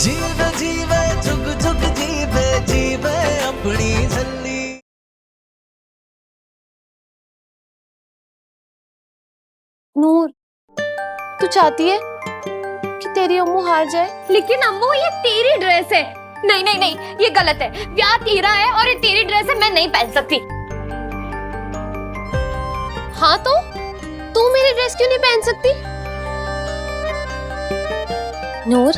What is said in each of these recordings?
जीवे जीवे जुग जुग जीवे जीवे अपनी झल्ली। नूर, तू चाहती है कि तेरी अम्मू हार जाए? लेकिन अम्मू ये तेरी ड्रेस है। नहीं नहीं नहीं, ये गलत है। ब्याह तेरा है और ये तेरी ड्रेस है, मैं नहीं पहन सकती। हाँ तो तू मेरी ड्रेस क्यों नहीं पहन सकती? नूर,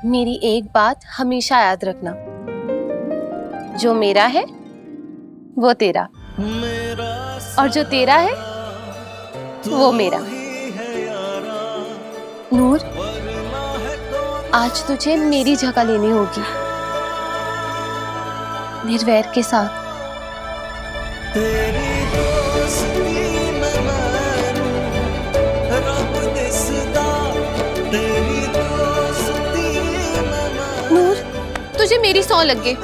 मेरी एक बात हमेशा याद रखना, जो मेरा है वो तेरा, और जो तेरा है वो मेरा। नूर, आज तुझे मेरी जगह लेनी होगी, निर्वैर के साथ। तेरी दोस्ती में मारूं, रब दिसदा, तेरी दोस्ती में मारूं। नूर, तुझे मेरी सौ लग गई,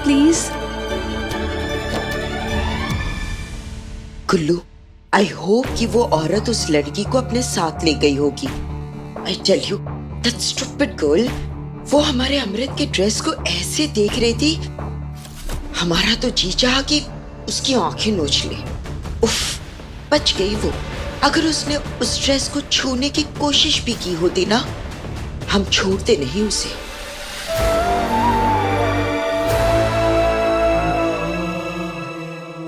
प्लीज। गुल्लू, आई होप कि वो औरत उस लड़की को अपने साथ ले गई होगी। I tell you, that stupid girl, वो हमारे अमृत के ड्रेस को ऐसे देख रही थी, हमारा तो जी चाहा कि उसकी आंखें नोच ले। उफ, बच गई वो। अगर उसने उस ड्रेस को छूने की कोशिश भी की होती ना, हम छोड़ते नहीं उसे।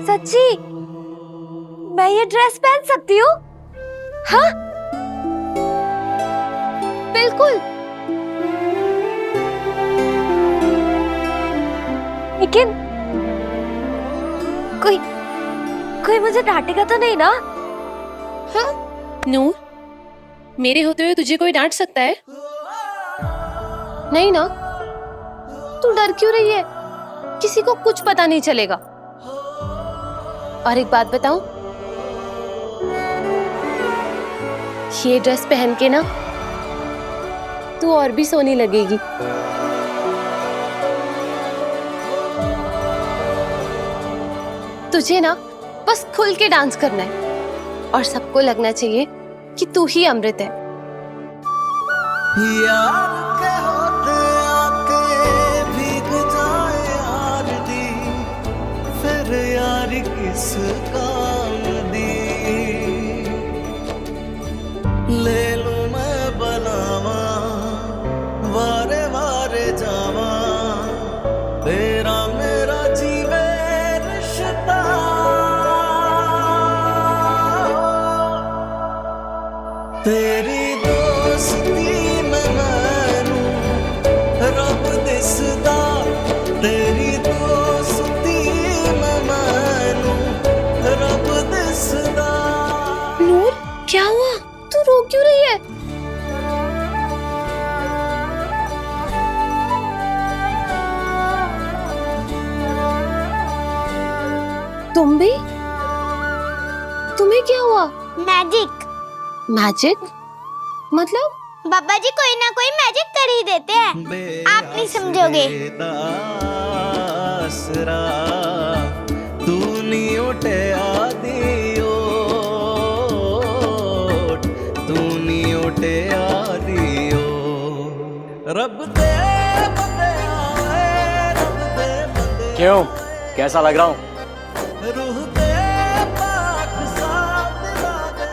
सच्ची मैं ये ड्रेस पहन सकती हूँ? हाँ बिल्कुल। लेकिन कोई मुझे डांटेगा तो नहीं ना? हाँ नूर, मेरे होते हुए तुझे कोई डांट सकता है? नहीं ना? तू डर क्यों रही है? किसी को कुछ पता नहीं चलेगा। और एक बात बताऊं, ये ड्रेस पहन के ना तू और भी सोनी लगेगी। तुझे ना बस खुल के डांस करना है और सबको लगना चाहिए कि तू ही अमृत है। यार के होते आके भीग जाए यार दी, फिर यार किस काम दी। ले लूं मैं बनावा, वारे वारे जावा, तेरा मेरा जीवे रिश्ता। तेरी दोस्ती में मारूं, रब दिसदा, तेरी दोस्ती में मारूं, रब दिसदा। नूर, क्या हुआ? तू रो क्यों रही है? तुम भी? तुम्हें क्या हुआ? मैजिक। मैजिक? मतलब? बाबा जी कोई ना कोई मैजिक कर ही देते हैं, आप नहीं समझोगे। आसरा तू नहीं उठे आदि ओट, तू नहीं उठे आदि ओट। रब दे बंदे आए, रब दे बंदे। क्यों, कैसा लग रहा हूँ? रूह दे पाक साथ ला दे।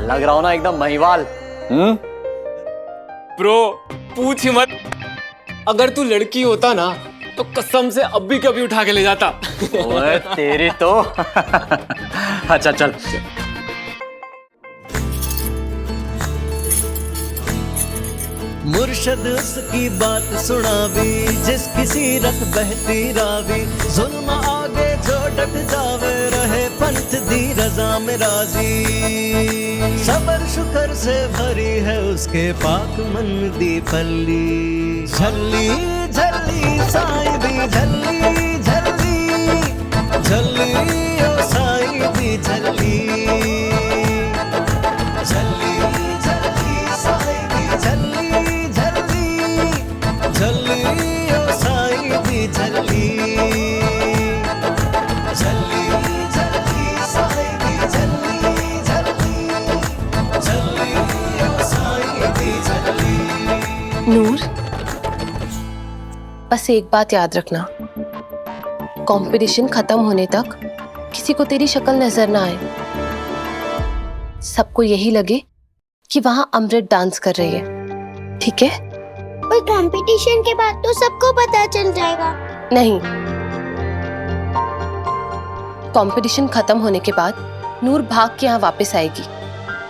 लग रहा हूँ ना एकदम महिवाल। ब्रो पूछ ही मत, अगर तू लड़की होता ना तो कसम से अब भी कभी उठा के ले जाता। ओए तेरी तो। अच्छा चल। मुर्शद उसकी बात सुनावी, जिसकी सीरत बहती रावी। जुल्म आगे जो डट जावे, रहे पंथ दी रजा में राजी। सबर शुक्र से भरी है उसके पाक मन दी पल्ली। झल्ली झल्ली साईं दी झल्ली, झल्ली झल्ली ओ साईं दी झल्ली। झल्ली झल्ली साईं दी झल्ली, झल्ली ओ साईं दी झल्ली। झल्ली झल्ली साईं दी झल्ली, झल्ली झल्ली ओ साईं दी झल्ली। नूर, बस एक बात याद रखना, कंपटीशन खत्म होने तक किसी को तेरी शक्ल नजर ना आए। सबको यही लगे कि वहां अमृत डांस कर रही है, ठीक है? पर कंपटीशन के बाद तो सबको पता चल जाएगा। नहीं, कंपटीशन खत्म होने के बाद नूर भाग के यहाँ वापस आएगी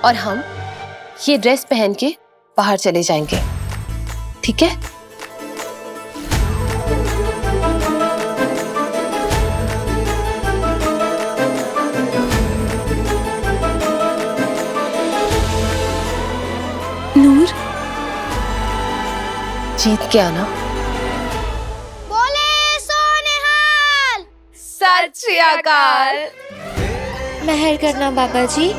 और हम ये ड्रेस पहन के बाहर चले जाएंगे, ठीक है? नूर, जीत के आना। बोले सोनेहाल। सत श्री अकाल। मेहर करना बाबा जी।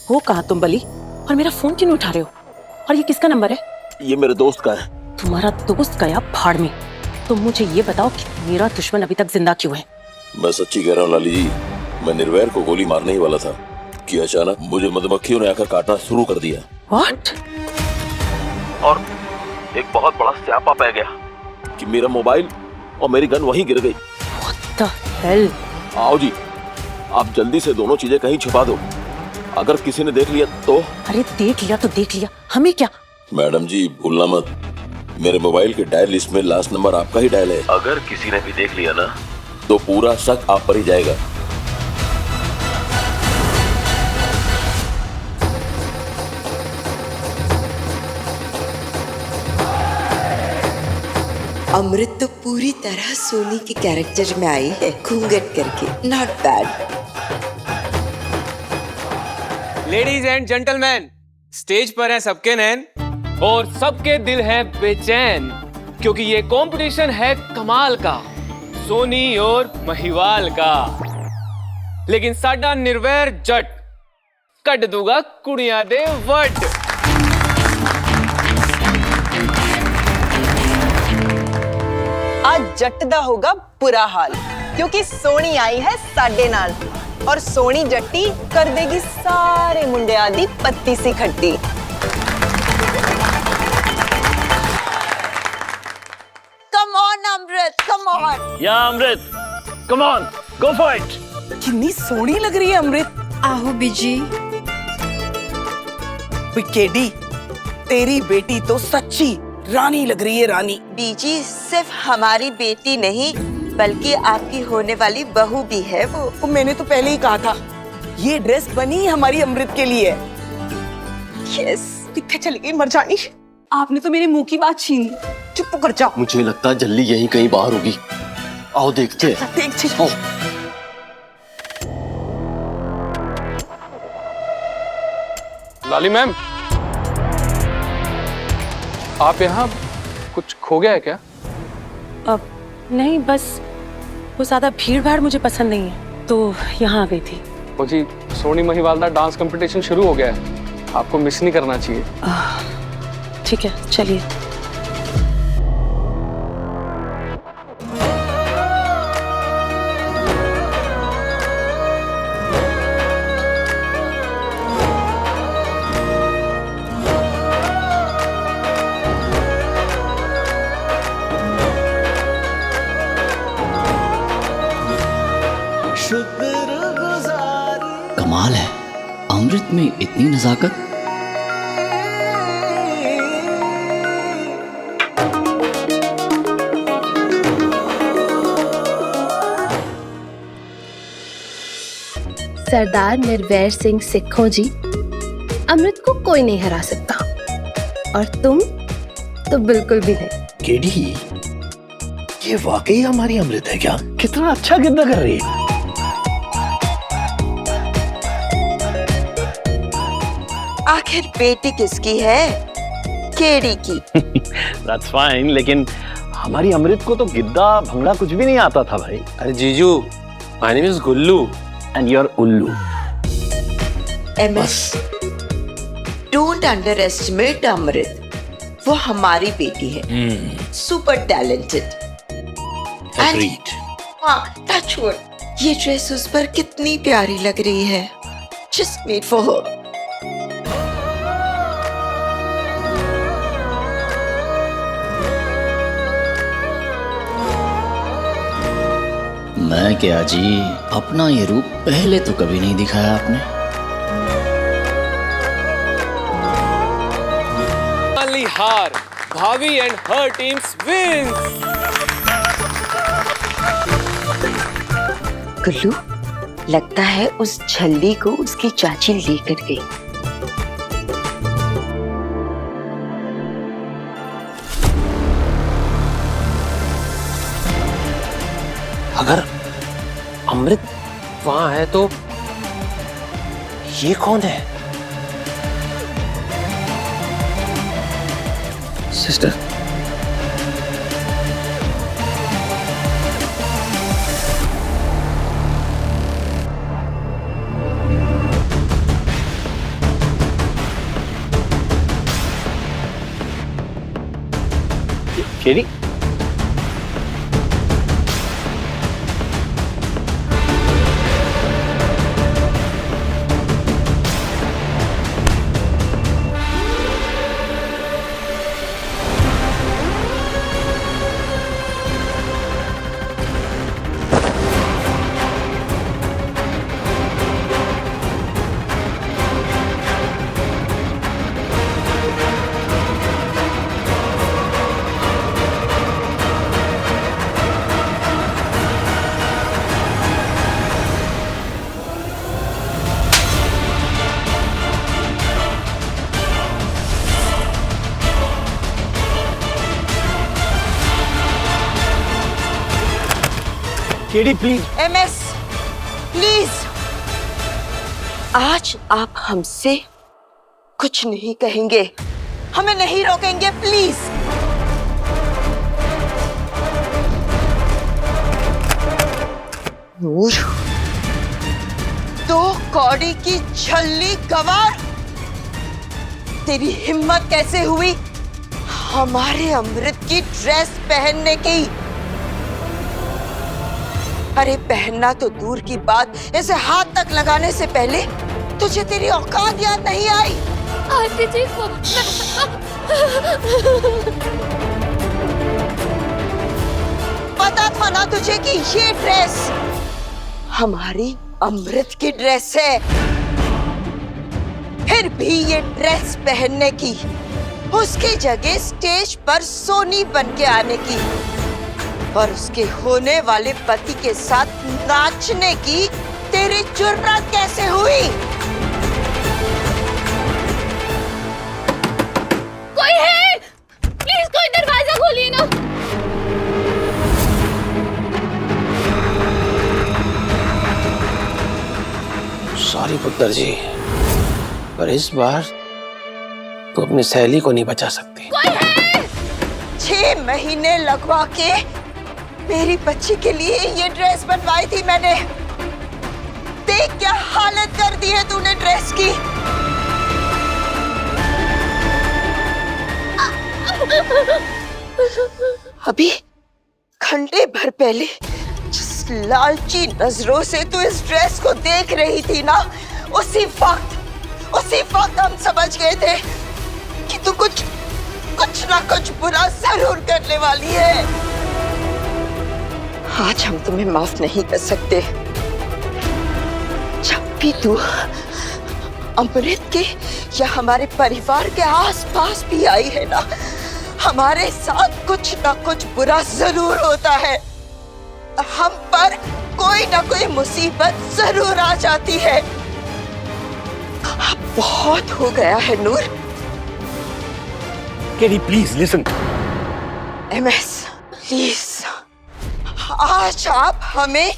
हो कहाँ तुम बली? और मेरा फोन क्यों नहीं उठा रहे हो? और ये किसका नंबर है? ये मेरे दोस्त का है। तुम्हारा दोस्त गया भाड़ में। तुम मुझे ये बताओ कि मेरा दुश्मन अभी तक जिंदा क्यों है? मैं सच्ची कह रहा हूँ लाली जी, मैं निर्वैर को गोली मारने ही वाला था कि अचानक मुझे मधुमक्खियों ने आकर काटना शुरू कर दिया। What? और एक बहुत बड़ा स्यापा पै गया कि मेरा मोबाइल और मेरी गन वहीं गिर गई। What the hell? आओ जी, आप जल्दी से दोनों चीजें कहीं छुपा दो, अगर किसी ने देख लिया तो। अरे देख लिया तो देख लिया, हमें क्या? मैडम जी भूलना मत, मेरे मोबाइल के डायल लिस्ट में लास्ट नंबर आपका ही डायल है। अगर किसी ने भी देख लिया ना तो पूरा शक आप पर ही जाएगा। अमृत तो पूरी तरह सोनी के कैरेक्टर में आई है, घूंघट करके। Not bad. Ladies and gentleman, stage पर हैं सबके नैन और सबके दिल हैं बेचैन, क्योंकि ये कंपटीशन है कमाल का, सोनी और महिवाल का। लेकिन साडा निर्वैर जट कट दूंगा कुड़ियां दे वट। आज जट दा होगा बुरा हाल, क्योंकि सोनी आई है साडे नाल और सोनी जट्टी कर देगी सारे मुंडियां दी पत्ती सी खट्टी। Come on Amrit, come on. या Amrit, come on, go for it. कितनी सोनी लग रही है अमृत। आहो बीजी। केडी, तेरी बेटी तो सच्ची रानी लग रही है, रानी। बीजी सिर्फ हमारी बेटी नहीं बल्कि आपकी होने वाली बहू भी है वो। मैंने तो पहले ही कहा था, ये ड्रेस बनी हमारी अमृत के लिए। यस। कितने चली गई मरजानी, आपने तो मेरे मुंह की बात छीन ली। चुप कर जाओ। मुझे लगता है जल्दी यहीं कहीं बाहर होगी। आओ देखते हैं। देख आओ। लाली मैम, आप यहाँ कुछ खो गया है क्या? अब नहीं, बस वो ज्यादा भीड़ भाड़ मुझे पसंद नहीं है तो यहाँ आ गई थी। वो जी, सोनी महिवाल का डांस कंपटीशन शुरू हो गया है, आपको मिस नहीं करना चाहिए। ठीक है, चलिए। कमाल है, अमृत में इतनी नजाकत। सरदार निर्वैर सिंह सिखों जी, अमृत को कोई नहीं हरा सकता और तुम तो बिल्कुल भी नहीं। केडी, ये वाकई हमारी अमृत है क्या? कितना अच्छा गिद्दा कर रही है। आखिर बेटी किसकी है? केडी की। That's fine, लेकिन हमारी अमृत को तो गिद्दा भंगड़ा कुछ भी नहीं आता था भाई। अरे जीजू, my name is Gullu and you are उल्लू। MS, don't underestimate Amrit. वो हमारी बेटी है, super talented. Agreed. Touch wood. ये ड्रेस उस पर कितनी प्यारी लग रही है। Just made for her. मैं क्या जी, अपना ये रूप पहले तो कभी नहीं दिखाया आपने। फाइनली हार, भाभी एंड हर टीम्स विंस। गुल्लू, लगता है उस झल्ली को उसकी चाची लेकर गई। अगर अमृत वहां है तो ये कौन है? Sister, KD? KD please. MS, please. आज आप हमसे कुछ नहीं कहेंगे, हमें नहीं रोकेंगे, प्लीज। नूर, दो कौड़ी की झल्ली गवार, तेरी हिम्मत कैसे हुई हमारे अमृत की ड्रेस पहनने की? अरे पहनना तो दूर की बात, इसे हाथ तक लगाने से पहले तुझे तेरी औकात याद नहीं आई? आंटी जी, पता था ना तुझे कि ये ड्रेस हमारी अमृत की ड्रेस है। फिर भी ये ड्रेस पहनने की, उसकी जगह स्टेज पर सोनी बन के आने की और उसके होने वाले पति के साथ नाचने की तेरी जुर्रत कैसे हुई? कोई है? प्लीज कोई दरवाजा खोलिए ना। सॉरी पुत्र जी, पर इस बार तो अपनी सहेली को नहीं बचा सकती। कोई है? 6 महीने लगवा के मेरी बच्ची के लिए ये ड्रेस बनवाई थी मैंने। देख क्या हालत कर दी है तूने ड्रेस की। अभी घंटे भर पहले जिस लालची नजरों से तू इस ड्रेस को देख रही थी ना, उसी वक्त हम समझ गए थे कि तू कुछ ना कुछ बुरा जरूर करने वाली है। आज हम तुम्हें माफ नहीं कर सकते। जब भी तू अमृत के या हमारे परिवार के आसपास भी आई है ना, हमारे साथ कुछ ना कुछ बुरा जरूर होता है। हम पर कोई ना कोई मुसीबत जरूर आ जाती है। अब बहुत हो गया है Noor. KD please listen. MS, please, आज आप हमें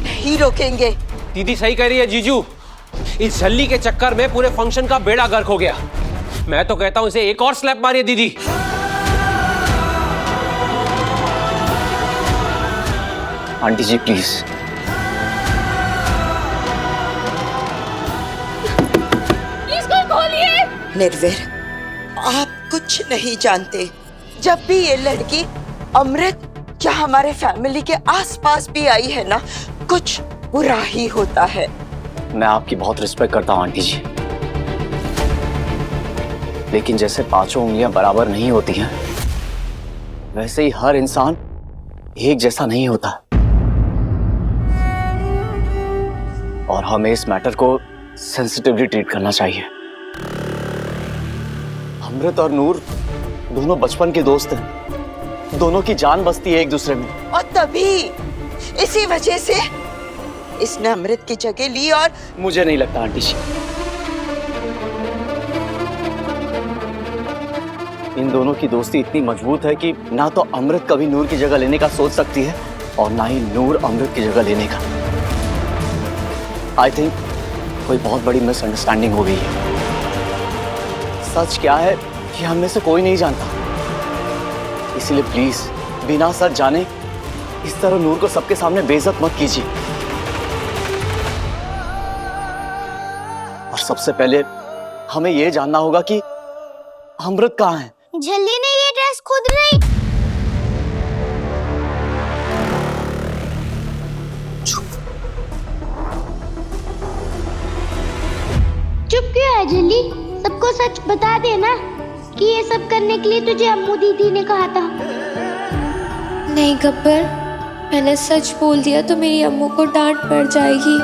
नहीं रोकेंगे। दीदी सही कह रही है जीजू, इस झल्ली के चक्कर में पूरे फंक्शन का बेड़ा गर्क हो गया। मैं तो कहता हूं इसे एक और स्लैप मारिए दीदी। आंटी जी प्लीज, निर्वेर, आप कुछ नहीं जानते। जब भी ये लड़की अमृत या हमारे फैमिली के आसपास भी आई है ना, कुछ बुरा ही होता है। मैं आपकी बहुत रिस्पेक्ट करता हूँ आंटी जी, लेकिन जैसे पांचों उंगलियां बराबर नहीं होती हैं, वैसे ही हर इंसान एक जैसा नहीं होता। और हमें इस मैटर को सेंसिटिवली ट्रीट करना चाहिए। अमृत और नूर दोनों बचपन के दोस्त हैं, दोनों की जान बसती है एक दूसरे में। और तभी इसी वजह से इसने अमृत की जगह ली। और मुझे नहीं लगता आंटी जी, इन दोनों की दोस्ती इतनी मजबूत है कि ना तो अमृत कभी नूर की जगह लेने का सोच सकती है और ना ही नूर अमृत की जगह लेने का। आई थिंक कोई बहुत बड़ी मिसअंडरस्टैंडिंग हो गई है। सच क्या है कि हम में से कोई नहीं जानता, इसीलिए प्लीज बिना सच जाने इस तरह नूर को सबके सामने बेइज्जत मत कीजिए। और सबसे पहले हमें यह जानना होगा कि अमृत कहाँ है। झल्ली ने ये ड्रेस खुद नहीं। चुप क्यों है झल्ली? सबको सच बता देना कि ये सब करने के लिए तुझे अम्मू दीदी ने कहा था। नहीं गब्बर, मैंने सच बोल दिया तो मेरी अम्मू को डांट पड़ जाएगी।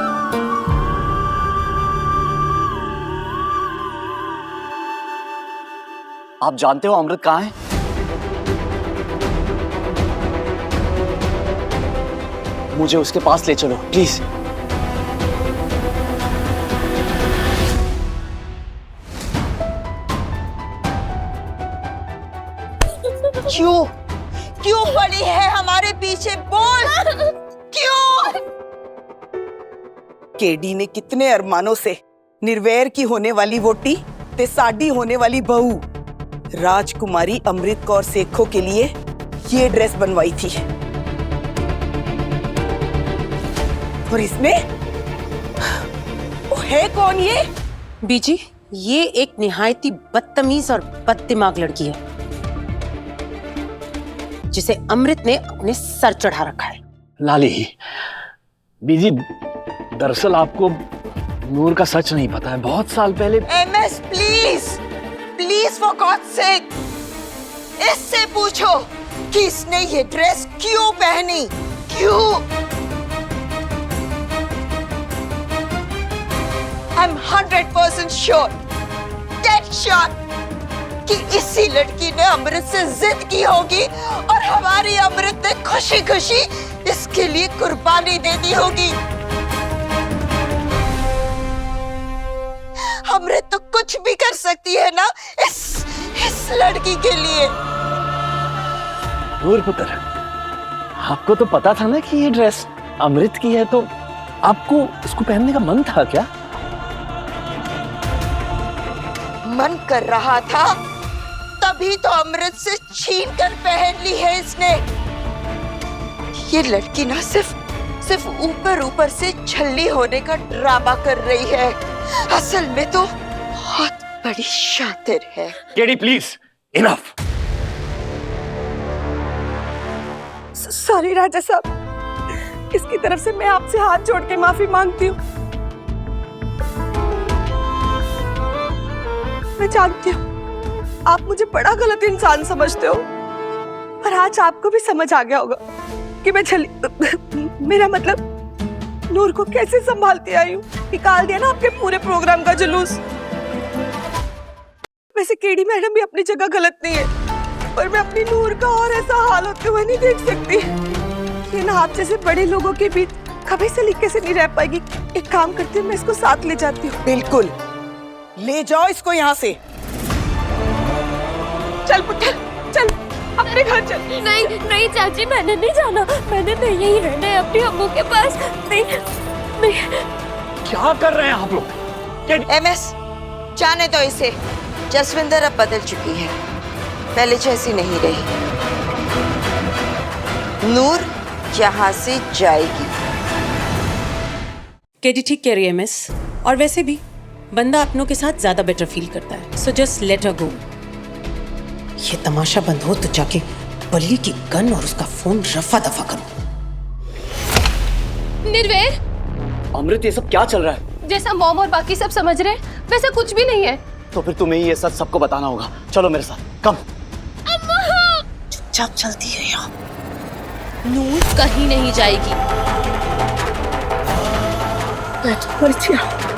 आप जानते हो अमृत कहाँ है? मुझे उसके पास ले चलो प्लीज। क्यों क्यों पड़ी है हमारे पीछे? बोल क्यों? केडी ने कितने अरमानों से निर्वैर की होने वाली वोटी ते साडी होने वाली बहू राजकुमारी अमृत कौर सेखो के लिए ये ड्रेस बनवाई थी, और इसने वो है कौन ये? बीजी, ये एक निहायती बदतमीज और बददिमाग लड़की है जिसे अमृत ने अपने सर चढ़ा रखा है। लाली, बीजी, दरअसल आपको नूर का सच नहीं पता है। बहुत साल पहले MS please please for God sake इससे पूछो कि इसने ये ड्रेस क्यों पहनी, क्यों? I am 100% sure, dead sure कि इसी लड़की ने अमृत से जिद की होगी और हमारी अमृत ने खुशी खुशी इसके लिए कुर्बानी दे दी होगी। अमृत तो कुछ भी कर सकती है ना इस लड़की के लिए। नूर पुत्र, आपको तो पता था ना कि ये ड्रेस अमृत की है, तो आपको इसको पहनने का मन था क्या? मन कर रहा था तभी तो अमृत से छीन कर पहन ली है इसने। ये लड़की ना सिर्फ ऊपर ऊपर से छल्ली होने का ड्रामा कर रही है, असल में तो बहुत बड़ी शातिर है। KD please, enough. सॉरी राजा साहब, इसकी तरफ से मैं आपसे हाथ जोड़ के माफी मांगती हूँ। मैं जानती हूँ आप मुझे बड़ा गलत इंसान समझते हो, पर आज आपको भी समझ आ गया होगा कि मैं मेरा मतलब नूर को कैसे संभालती आई हूँ। निकाल दिया ना आपके पूरे प्रोग्राम का जुलूस। वैसे केडी मैडम भी अपनी जगह गलत नहीं है, पर मैं अपनी नूर का और ऐसा हाल होते हुए नहीं देख सकती। लेकिन आप जैसे बड़े लोगों के बीच कभी सलीके से नहीं रह पाएगी। एक काम करती हूँ, मैं इसको साथ ले जाती हूँ। बिल्कुल, ले जाओ इसको यहाँ से। चल पुत्र, चल अपने घर चल। नहीं नहीं चाची, मैंने नहीं जाना, मैंने नहीं यही रहना है अपनी अम्मू के पास। नहीं नहीं। क्या कर रहे हैं आप लोग? एमएस, जाने दो इसे। जसविंदर अब बदल चुकी है, पहले जैसी नहीं रही। नूर यहाँ से जाएगी। केडी ठीक कह रही है मिस। और वैसे भी बंदा अपनों के साथ ज्यादा बेटर फील करता है, सो जस्ट लेट हर गो। ये तमाशा बंद हो तो जाके बल्ली की गन और उसका फोन रफा दफा करो। निर्वेर, अमृत ये सब क्या चल रहा है? जैसा मॉम और बाकी सब समझ रहे हैं वैसा कुछ भी नहीं है। तो फिर तुम्हें ही ये सच सबको बताना होगा। चलो मेरे साथ, कम। चुपचाप चलती है यहाँ। नूर कहीं नहीं जाएगी। मर जा।